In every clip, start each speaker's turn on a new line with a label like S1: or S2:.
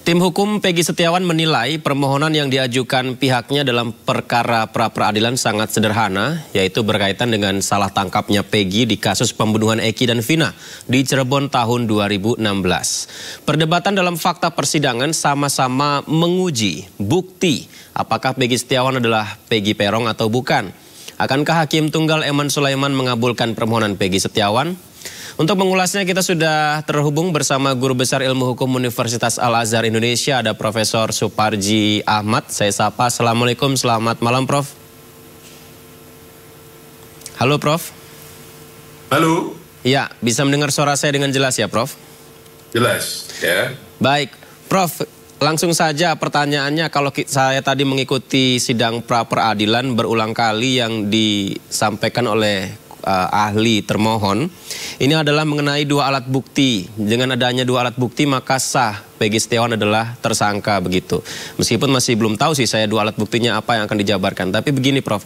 S1: Tim hukum Peggy Setiawan menilai permohonan yang diajukan pihaknya dalam perkara pra-peradilan sangat sederhana, yaitu berkaitan dengan salah tangkapnya Peggy di kasus pembunuhan Eki dan Vina di Cirebon tahun 2016. Perdebatan dalam fakta persidangan sama-sama menguji bukti apakah Peggy Setiawan adalah Peggy Peron atau bukan. Akankah Hakim Tunggal Eman Sulaiman mengabulkan permohonan Peggy Setiawan? Untuk mengulasnya kita sudah terhubung bersama Guru Besar Ilmu Hukum Universitas Al-Azhar Indonesia, ada Profesor Suparji Ahmad. Saya sapa, Assalamualaikum, selamat malam Prof. Halo Prof.
S2: Halo.
S1: Ya, bisa mendengar suara saya dengan jelas ya Prof?
S2: Jelas, ya.
S1: Baik, Prof, langsung saja pertanyaannya, kalau saya tadi mengikuti sidang pra-peradilan berulang kali yang disampaikan oleh ahli termohon, ini adalah mengenai dua alat bukti. Dengan adanya dua alat bukti maka sah Peggy Setiawan adalah tersangka begitu. Meskipun masih belum tahu sih saya dua alat buktinya apa yang akan dijabarkan. Tapi begini Prof,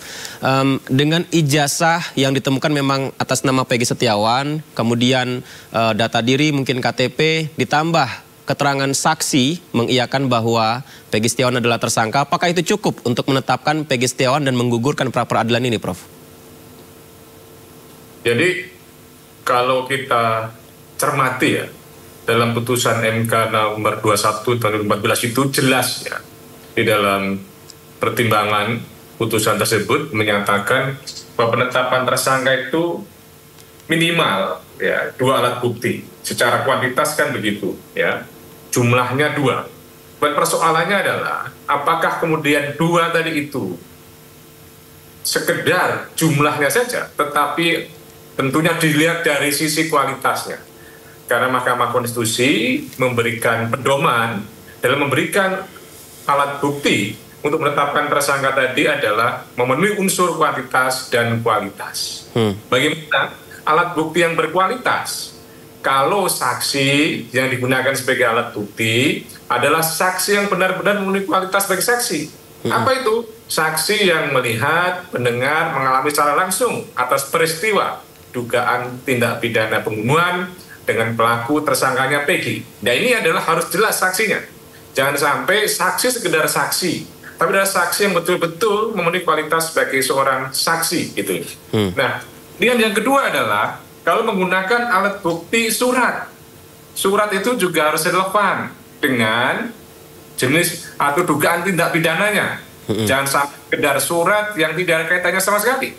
S1: dengan ijazah yang ditemukan memang atas nama Peggy Setiawan, kemudian data diri mungkin KTP, ditambah keterangan saksi mengiyakan bahwa Peggy Setiawan adalah tersangka, apakah itu cukup untuk menetapkan Peggy Setiawan dan menggugurkan pra-peradilan ini Prof?
S2: Jadi kalau kita cermati ya, dalam putusan MK nomor 21 tahun 2014 itu jelas ya, di dalam pertimbangan putusan tersebut menyatakan bahwa penetapan tersangka itu minimal ya dua alat bukti. Secara kuantitas kan begitu ya, jumlahnya dua. Dan persoalannya adalah apakah kemudian dua tadi itu sekedar jumlahnya saja, tetapi tentunya dilihat dari sisi kualitasnya. Karena Mahkamah Konstitusi memberikan pedoman dalam memberikan alat bukti untuk menetapkan tersangka tadi adalah memenuhi unsur kuantitas dan kualitas. Bagaimana alat bukti yang berkualitas? Kalau saksi yang digunakan sebagai alat bukti adalah saksi yang benar-benar memenuhi kualitas sebagai saksi. Apa itu? Saksi yang melihat, mendengar, mengalami secara langsung atas peristiwa dugaan tindak pidana pembunuhan dengan pelaku tersangkanya Peggy. Nah ini adalah harus jelas saksinya. Jangan sampai saksi sekedar saksi, tapi adalah saksi yang betul-betul memenuhi kualitas sebagai seorang saksi gitu. Nah, yang kedua adalah kalau menggunakan alat bukti surat. Surat itu juga harus relevan dengan jenis atau dugaan tindak pidananya. Jangan sampai sekedar surat yang tidak ada kaitannya sama sekali.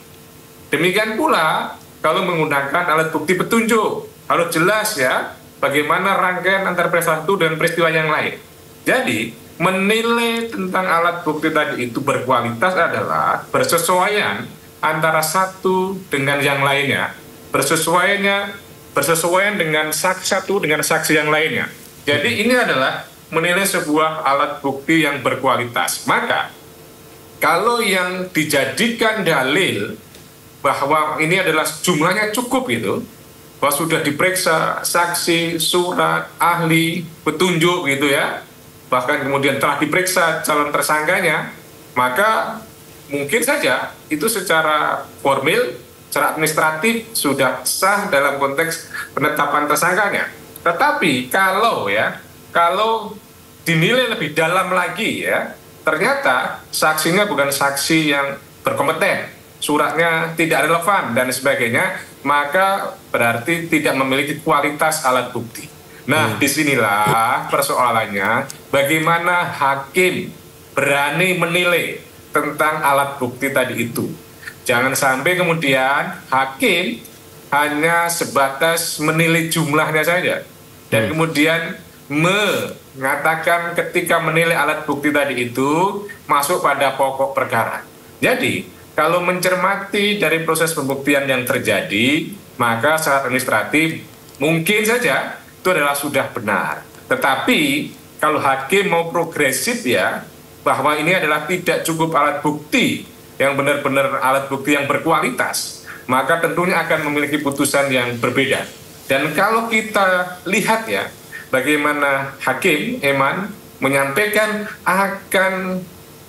S2: Demikian pula kalau menggunakan alat bukti petunjuk, harus jelas ya bagaimana rangkaian antara peristiwa satu dan peristiwa yang lain. Jadi menilai tentang alat bukti tadi itu berkualitas adalah bersesuaian antara satu dengan yang lainnya, bersesuaian dengan saksi satu dengan saksi yang lainnya. Jadi ini adalah menilai sebuah alat bukti yang berkualitas. Maka kalau yang dijadikan dalil bahwa ini adalah jumlahnya cukup gitu, bahwa sudah diperiksa saksi, surat, ahli, petunjuk gitu ya, bahkan kemudian telah diperiksa calon tersangkanya, maka mungkin saja itu secara formil, secara administratif sudah sah dalam konteks penetapan tersangkanya. Tetapi kalau dinilai lebih dalam lagi ya, ternyata saksinya bukan saksi yang berkompeten, suratnya tidak relevan dan sebagainya, maka berarti tidak memiliki kualitas alat bukti. Nah, disinilah persoalannya, bagaimana hakim berani menilai tentang alat bukti tadi itu. Jangan sampai kemudian hakim hanya sebatas menilai jumlahnya saja, dan kemudian mengatakan ketika menilai alat bukti tadi itu masuk pada pokok perkara. Jadi, kalau mencermati dari proses pembuktian yang terjadi, maka secara administratif mungkin saja itu adalah sudah benar. Tetapi kalau hakim mau progresif ya, bahwa ini adalah tidak cukup alat bukti yang benar-benar alat bukti yang berkualitas, maka tentunya akan memiliki putusan yang berbeda. Dan kalau kita lihat ya, bagaimana Hakim Eman menyampaikan akan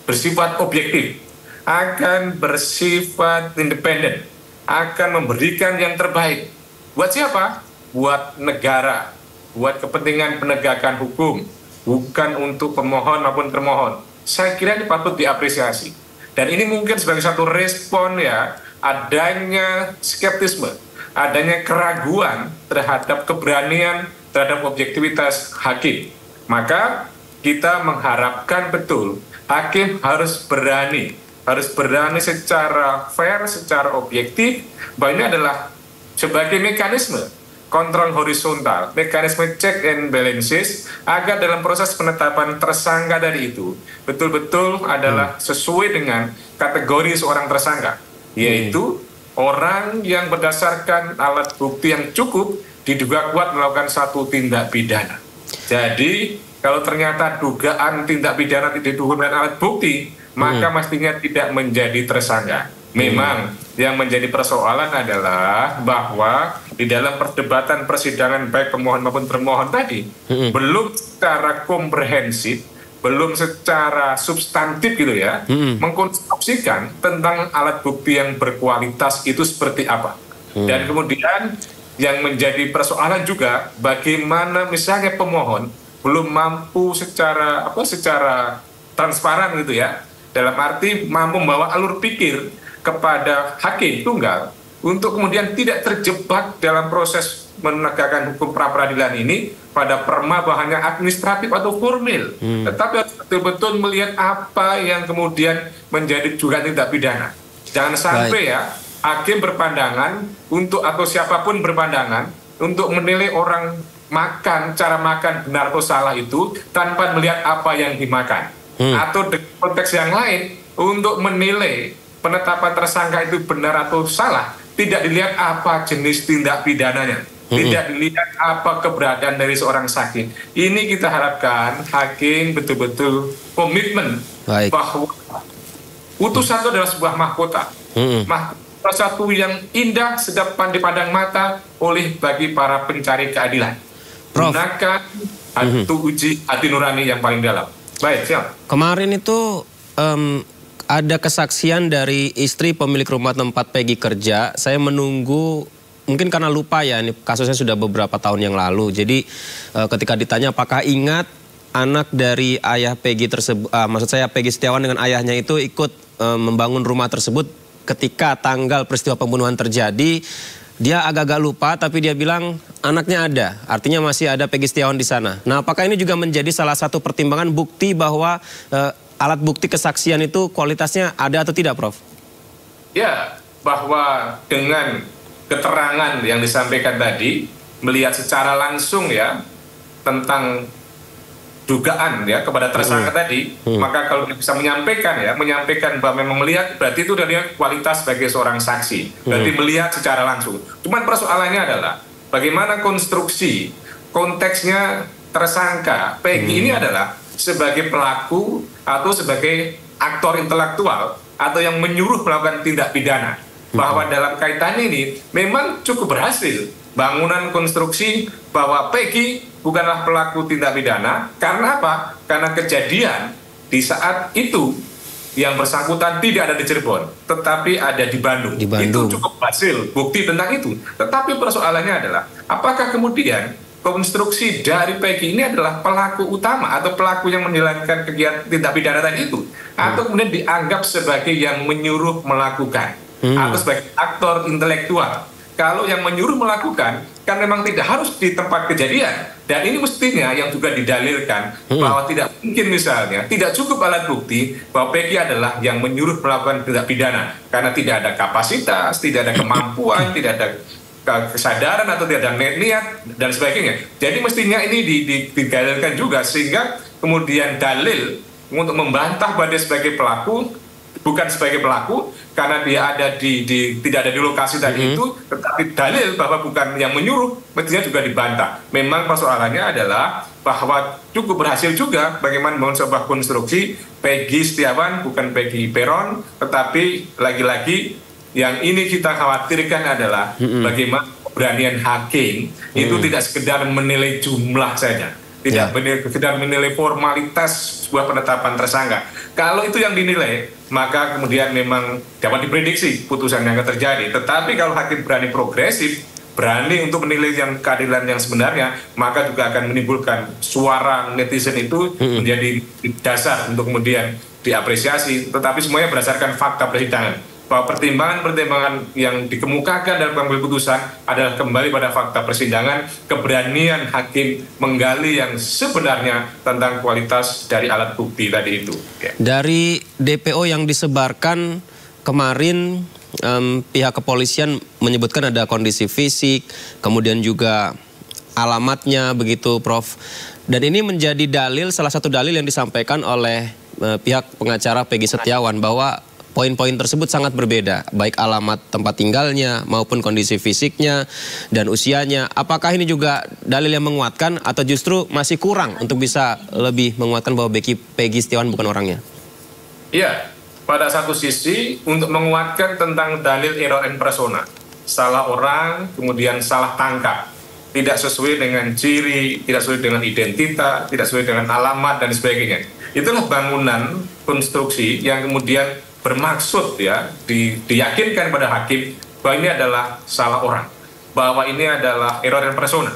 S2: bersifat objektif, akan bersifat independen, akan memberikan yang terbaik. Buat siapa? Buat negara, buat kepentingan penegakan hukum, bukan untuk pemohon maupun termohon. Saya kira ini patut diapresiasi. Dan ini mungkin sebagai satu respon ya, adanya skeptisme, adanya keraguan terhadap keberanian, terhadap objektivitas hakim. Maka kita mengharapkan betul hakim harus berani secara fair, secara objektif, bahwa ini adalah sebagai mekanisme kontrol horizontal, mekanisme check and balances, agar dalam proses penetapan tersangka tadi itu betul-betul adalah sesuai dengan kategori seorang tersangka, yaitu orang yang berdasarkan alat bukti yang cukup diduga kuat melakukan satu tindak pidana. Jadi kalau ternyata dugaan tindak pidana tidak didukung dengan alat bukti, maka mestinya tidak menjadi tersangka. Memang yang menjadi persoalan adalah bahwa di dalam perdebatan persidangan baik pemohon maupun termohon tadi belum secara komprehensif, belum secara substantif gitu ya, mengkonstruksikan tentang alat bukti yang berkualitas itu seperti apa. Dan kemudian yang menjadi persoalan juga bagaimana misalnya pemohon belum mampu secara transparan gitu ya, dalam arti mampu membawa alur pikir kepada hakim tunggal untuk kemudian tidak terjebak dalam proses menegakkan hukum pra-peradilan ini pada perma bahannya administratif atau formil, tetapi harus betul-betul melihat apa yang kemudian menjadi juga tindak pidana. Jangan sampai ya hakim berpandangan untuk, atau siapapun berpandangan untuk menilai orang makan, cara makan benar atau salah itu tanpa melihat apa yang dimakan. Atau di konteks yang lain untuk menilai penetapan tersangka itu benar atau salah, tidak dilihat apa jenis tindak pidananya, tidak dilihat apa keberadaan dari seorang saksi. Ini kita harapkan hakim betul-betul komitmen bahwa putusan itu adalah sebuah mahkota, mahkota satu yang indah, sedap dipandang mata oleh bagi para pencari keadilan. Gunakan uji hati nurani yang paling dalam. Baik, siap.
S1: Kemarin itu ada kesaksian dari istri pemilik rumah tempat Peggy kerja. Saya menunggu, mungkin karena lupa ya, ini kasusnya sudah beberapa tahun yang lalu. Jadi ketika ditanya apakah ingat anak dari ayah Peggy tersebut, maksud saya Peggy Setiawan dengan ayahnya itu ikut membangun rumah tersebut ketika tanggal peristiwa pembunuhan terjadi. Dia agak-agak lupa, tapi dia bilang anaknya ada, artinya masih ada Peggy Setiawan di sana. Nah, apakah ini juga menjadi salah satu pertimbangan bukti bahwa alat bukti kesaksian itu kualitasnya ada atau tidak, Prof?
S2: Ya, bahwa dengan keterangan yang disampaikan tadi, melihat secara langsung ya tentang dugaan ya kepada tersangka tadi, maka kalau bisa menyampaikan bahwa memang melihat, berarti itu dari kualitas sebagai seorang saksi, berarti melihat secara langsung. Cuman persoalannya adalah bagaimana konstruksi konteksnya tersangka Peggy ini adalah sebagai pelaku atau sebagai aktor intelektual atau yang menyuruh melakukan tindak pidana. Bahwa dalam kaitan ini memang cukup berhasil bangunan konstruksi bahwa Peggy bukanlah pelaku tindak pidana. Karena apa? Karena kejadian di saat itu yang bersangkutan tidak ada di Cirebon, tetapi ada di Bandung. Itu cukup berhasil bukti tentang itu. Tetapi persoalannya adalah apakah kemudian konstruksi dari Peggy ini adalah pelaku utama atau pelaku yang menjalankan kegiatan tindak pidana tadi itu, atau kemudian dianggap sebagai yang menyuruh melakukan atau sebagai aktor intelektual. Kalau yang menyuruh melakukan kan memang tidak harus di tempat kejadian, dan ini mestinya yang juga didalilkan bahwa tidak mungkin misalnya tidak cukup alat bukti bahwa Peggy adalah yang menyuruh melakukan tindak pidana karena tidak ada kapasitas, tidak ada kemampuan, tidak ada kesadaran atau tidak ada niat dan sebagainya. Jadi mestinya ini didalilkan juga sehingga kemudian dalil untuk membantah bahwa dia sebagai pelaku, bukan sebagai pelaku karena dia ada tidak ada di lokasi tadi itu, tetapi dalil bahwa bukan yang menyuruh mestinya juga dibantah. Memang persoalannya adalah bahwa cukup berhasil juga bagaimana membangun sebuah konstruksi Peggy Setiawan bukan Peggy Peron, tetapi lagi-lagi yang ini kita khawatirkan adalah bagaimana keberanian hakim itu tidak sekedar menilai jumlah saja, tidak sekedar menilai formalitas sebuah penetapan tersangka. Kalau itu yang dinilai, maka kemudian memang dapat diprediksi putusan yang akan terjadi. Tetapi kalau hakim berani progresif, berani untuk menilai yang keadilan yang sebenarnya, maka juga akan menimbulkan suara netizen itu menjadi dasar untuk kemudian diapresiasi. Tetapi semuanya berdasarkan fakta persidangan, bahwa pertimbangan-pertimbangan yang dikemukakan dalam pengambil putusan adalah kembali pada fakta persidangan, keberanian hakim menggali yang sebenarnya tentang kualitas dari alat bukti tadi itu.
S1: Dari DPO yang disebarkan kemarin, pihak kepolisian menyebutkan ada kondisi fisik, kemudian juga alamatnya begitu, Prof. Dan ini menjadi dalil, salah satu dalil yang disampaikan oleh pihak pengacara Peggy Setiawan bahwa poin-poin tersebut sangat berbeda, baik alamat tempat tinggalnya maupun kondisi fisiknya dan usianya. Apakah ini juga dalil yang menguatkan atau justru masih kurang untuk bisa lebih menguatkan bahwa Peggy Setiawan bukan orangnya?
S2: Iya. Pada satu sisi untuk menguatkan tentang dalil error in persona, salah orang kemudian salah tangkap, tidak sesuai dengan ciri, tidak sesuai dengan identitas, tidak sesuai dengan alamat dan sebagainya. Itulah bangunan konstruksi yang kemudian bermaksud ya diyakinkan pada hakim bahwa ini adalah salah orang, bahwa ini adalah error in persona.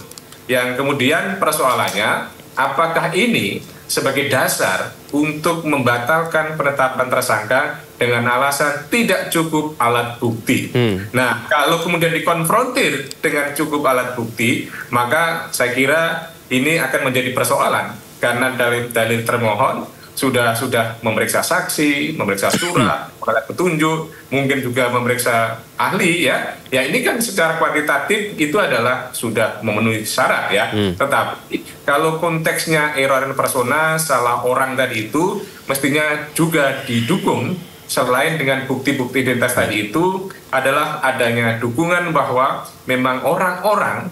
S2: Yang kemudian persoalannya, apakah ini sebagai dasar untuk membatalkan penetapan tersangka dengan alasan tidak cukup alat bukti. Nah, kalau kemudian dikonfrontir dengan cukup alat bukti, maka saya kira ini akan menjadi persoalan karena dalil-dalil termohon sudah memeriksa saksi, memeriksa surat, alat petunjuk, mungkin juga memeriksa ahli ya. Ya ini kan secara kuantitatif itu adalah sudah memenuhi syarat ya. Tetapi kalau konteksnya error in persona, salah orang tadi itu mestinya juga didukung selain dengan bukti-bukti identitas tadi itu adalah adanya dukungan bahwa memang orang-orang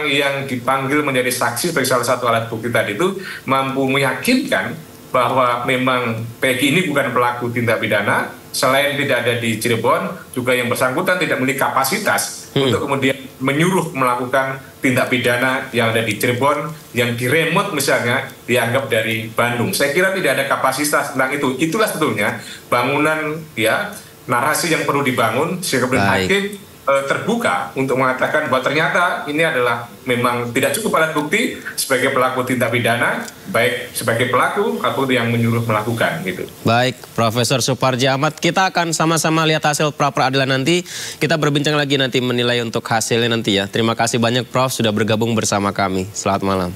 S2: yang dipanggil menjadi saksi sebagai salah satu alat bukti tadi itu mampu meyakinkan bahwa memang Peggy ini bukan pelaku tindak pidana, selain tidak ada di Cirebon, juga yang bersangkutan tidak memiliki kapasitas untuk kemudian menyuruh melakukan tindak pidana yang ada di Cirebon, yang di remote misalnya dianggap dari Bandung. Saya kira tidak ada kapasitas tentang itu. Itulah sebetulnya bangunan ya narasi yang perlu dibangun sehingga hakim terbuka untuk mengatakan bahwa ternyata ini adalah memang tidak cukup alat bukti sebagai pelaku tindak pidana, baik sebagai pelaku ataupun yang menyuruh melakukan gitu.
S1: Baik, Profesor Suparji Ahmad, kita akan sama-sama lihat hasil pra-peradilan nanti. Kita berbincang lagi nanti menilai untuk hasilnya nanti ya. Terima kasih banyak Prof sudah bergabung bersama kami. Selamat malam.